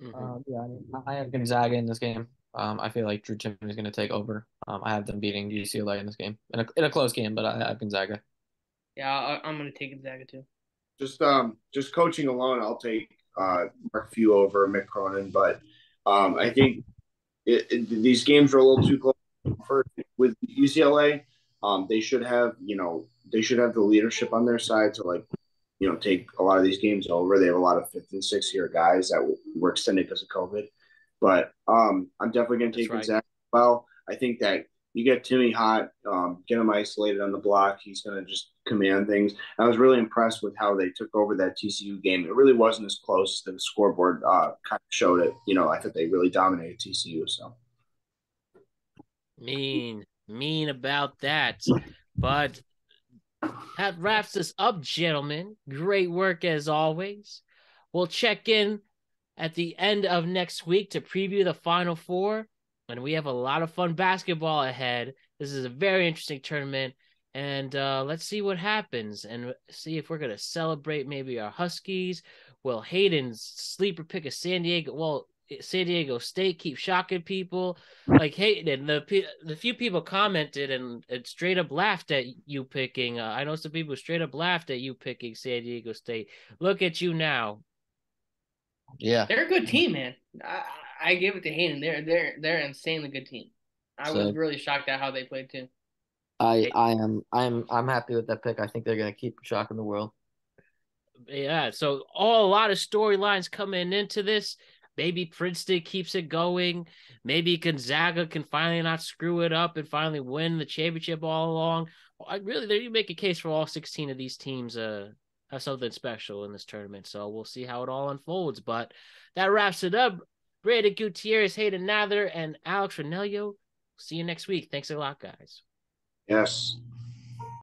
Yeah, I mean, I have Gonzaga in this game. I feel like Drew Timme is going to take over. I have them beating UCLA in this game in a close game, but I have Gonzaga.
Yeah, I'm gonna take Gonzaga too.
Just coaching alone, I'll take Mark Few over Mick Cronin, but I think these games are a little too close for with UCLA. They should have the leadership on their side to take a lot of these games over. They have a lot of fifth and sixth year guys that were extended because of COVID, but I'm definitely going to take Gonzaga. Well, I think that you get Timmy hot, get him isolated on the block. He's going to just command things. I was really impressed with how they took over that TCU game. It really wasn't as close as the scoreboard kind of showed it. I thought they really dominated TCU. So
mean about that, but That wraps us up, gentlemen. Great work as always. We'll check in at the end of next week to preview the Final Four. And we have a lot of fun basketball ahead. This is a very interesting tournament. And let's see what happens and see if we're going to celebrate maybe our Huskies. Will Hayden's sleeper pick of San Diego State keep shocking people? Like Hayden, the few people commented and straight up laughed at you picking. I know some people straight up laughed at you picking San Diego State. Look at you now.
Yeah,
they're a good team, man. I give it to Hayden. They're an insanely good team. I was really shocked at how they played too.
I'm happy with that pick. I think they're gonna keep shocking the world.
Yeah, so a lot of storylines coming into this. Maybe Princeton keeps it going. Maybe Gonzaga can finally not screw it up and finally win the championship all along. You make a case for all 16 of these teams have something special in this tournament. So we'll see how it all unfolds. But that wraps it up. Brandon Gutierrez, Hayden Nather, and Alex Ranello. See you next week. Thanks a lot, guys.
Yes.